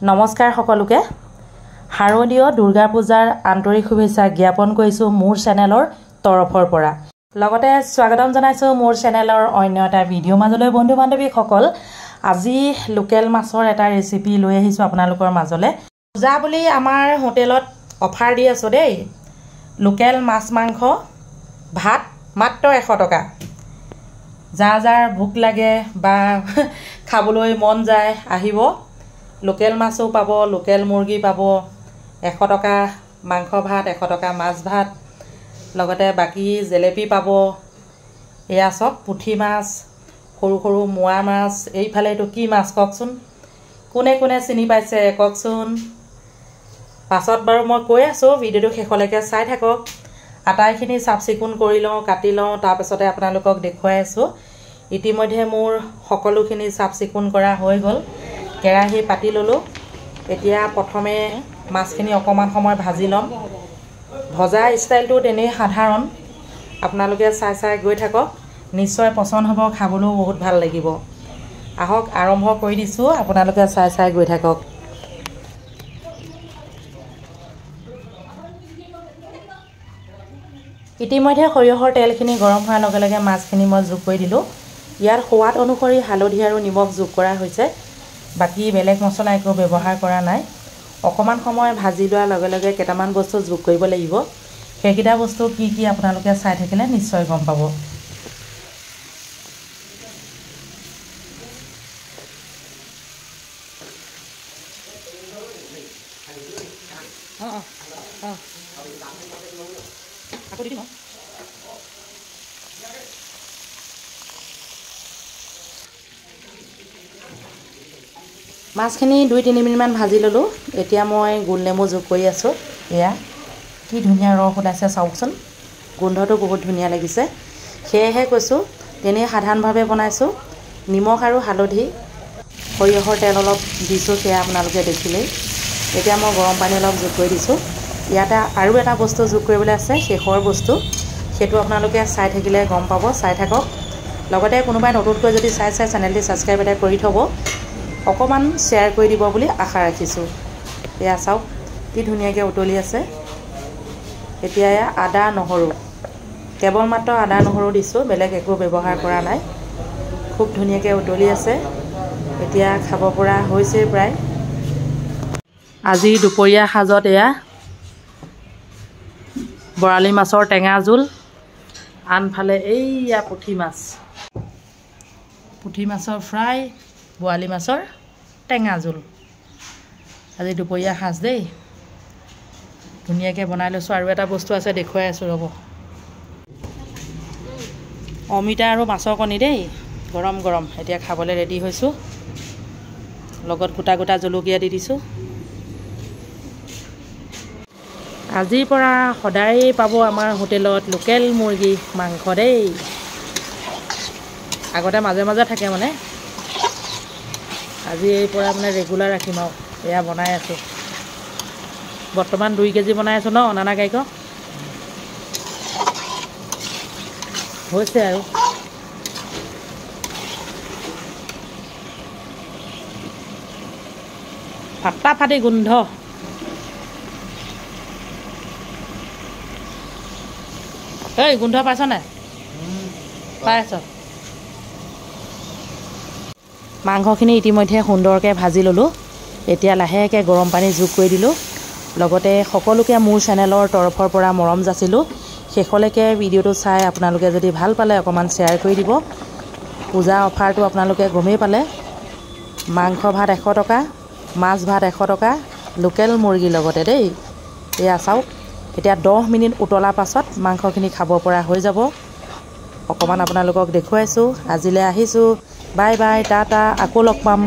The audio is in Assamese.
নমস্কাৰ সকলোকে শাৰদীয় দুৰ্গা পূজাৰ আন্তৰিক শুভেচ্ছা জ্ঞাপন কৰিছোঁ মোৰ চেনেলৰ তৰফৰ পৰা লগতে স্বাগতম জনাইছোঁ মোৰ চেনেলৰ অন্য এটা ভিডিঅ' মাজলৈ বন্ধু বান্ধৱীসকল আজি লোকেল মাছৰ এটা ৰেচিপি লৈ আহিছোঁ আপোনালোকৰ মাজলৈ পূজা বুলি আমাৰ হোটেলত অফাৰ দি আছো দেই লোকেল মাছ মাংস ভাত মাত্ৰ 100 টকা যাৰ ভোক লাগে বা খাবলৈ মন যায় আহিব লোকেল মাছও পাব লোকেল মুৰ্গী পাব 100 টকা মাংস ভাত 100 টকা মাছ ভাত লগতে বাকি জেলেপি পাব এয়া সব পুঠি মাছ সৰু সৰু মোৱা মাছ এইফালে তো কি মাছ ককচোন কোনে কোনে চিনি পাইছে ককচোন পাছত বাৰু মই কৈ আছো ভিডিওটো শেষলৈকে চাই থাকক আটাইখিনি সাফ চিকুণ কৰি লওঁ কাটি লওঁ তাৰ পাছতে আপোনালোকক দেখুৱাই আছো ইতিমধ্যে মোৰ সকলোখিনি সাফ চিকুণ কৰা হৈ গল কেৰাহী পাতি ললো এতিয়া প্ৰথমে মাছখিনি অকমান সময় ভাজি লম ভজা ষ্টাইলটো তেনে সাধাৰণ আপোনালোকে চাই গৈ থাকক নিশ্চয় পছন্দ হ'ব খাবলৈ বহুত ভাল লাগিব আহক আৰম্ভ কৰি দিছো আপোনালোকে চাই গৈ থাকক ইতিমধ্যে সৰিয়হৰ তেলখিনি গৰম হোৱাৰ লগে লগে মাছখিনি মই যোগ কৰি দিলো ইয়াৰ সোৱাদ অনুসৰি হালধি আৰু নিমখ যোগ কৰা হৈছে বাকি বেলেগ মছলা একো ব্যৱহাৰ কৰা নাই অকমান সময় ভাজি লোৱাৰ লগে লগে কেটামান বস্তু যোগ কৰিব লাগিব সেইকিটা বস্তু কি আপোনালোকে চাই থাকিলে নিশ্চয় গম পাব মাছখিনি 2-3 মিনিটমান ভাজি ললো এতিয়া মই গোল নেমু যোগ কৰি আছো এয়া কি ধুনিয়া ৰস ওলাইছে চাওকচোন গোন্ধটো বহুত ধুনিয়া লাগিছে সেয়েহে কৈছো তেনে সাধাৰণভাৱে বনাইছো নিমখ আৰু হালধি সৰিয়হৰ তেল অলপ দিছো সেয়া আপোনালোকে দেখিলে এতিয়া মই গৰম পানী অলপ যোগ কৰি দিছো ইয়াতে আৰু এটা বস্তু যোগ কৰিবলৈ আছে শেষৰ বস্তু সেটো আপোনালোকে চাই থাকিলে গম পাব চাই থাকক লগতে কোনোবাই নতুনকৈ যদি চাই চেনেলটি সাবস্ক্ৰাইব এটা কৰি থব অকমান শেয়াৰ কৰি দিব বুলি আশা ৰাখিছো এয়া চাওক কি ধুনিয়াকৈ উতলি আছে এতিয়া আদা নহৰু কেৱল মাত্ৰ আদা নহৰু দিছো বেলেগ একো ব্যৱহাৰ কৰা নাই খুব ধুনিয়াকৈ উতলি আছে এতিয়া খাব পৰা হৈছে প্ৰায় আজি দুপৰীয়া সাজত এয়া বৰালি মাছৰ টেঙা জোল আনফালে এইয়া পুঠি মাছৰ ফ্ৰাই বৰালি মাছৰ টেঙা জোল আজি দুপৰীয়া সাজ দেই ধুনিয়াকৈ বনাই লৈছো আৰু এটা বস্তু আছে দেখুৱাই আছো ৰব অমিতা আৰু মাছৰ কণী দেই গৰম এতিয়া খাবলৈ ৰেডি হৈছো লগত গোটা জলকীয়া দি দিছো আজিৰ পৰা সদায় পাব আমাৰ হোটেলত লোকেল মুৰ্গী মাংস দেই আগতে মাজে থাকে মানে আজি এই পৰা মানে ৰেগুলাৰ ৰাখিম আৰু এয়া বনাই আছো বৰ্তমান 2 কেজি বনাই আছো ন নানা গাইক হৈছে আৰু ফাটি গোন্ধ এই গোন্ধ পাইছ নাই পাই আছ মাংসখিনি ইতিমধ্যে সুন্দৰকৈ ভাজি ললো এতিয়া লাহেকৈ গৰম পানী যোগ কৰি দিলো লগতে সকলোকে মোৰ চেনেলৰ তৰফৰ পৰা মৰম যাচিলো শেষলৈকে ভিডিওটো চাই আপোনালোকে যদি ভাল পালে অকমান শেয়াৰ কৰি দিব পূজা অফাৰটো আপোনালোকে গমেই পালে মাংস ভাত 100 টকা মাছ ভাত 100 টকা লোকেল মুৰ্গী লগতে দেই এয়া চাওক এতিয়া 10 মিনিট উতলা পাছত মাংসখিনি খাব পৰা হৈ যাব অকমান আপোনালোকক দেখুৱাইছো আজিলৈ আহিছো বাই টাটা আকৌ লগ পাম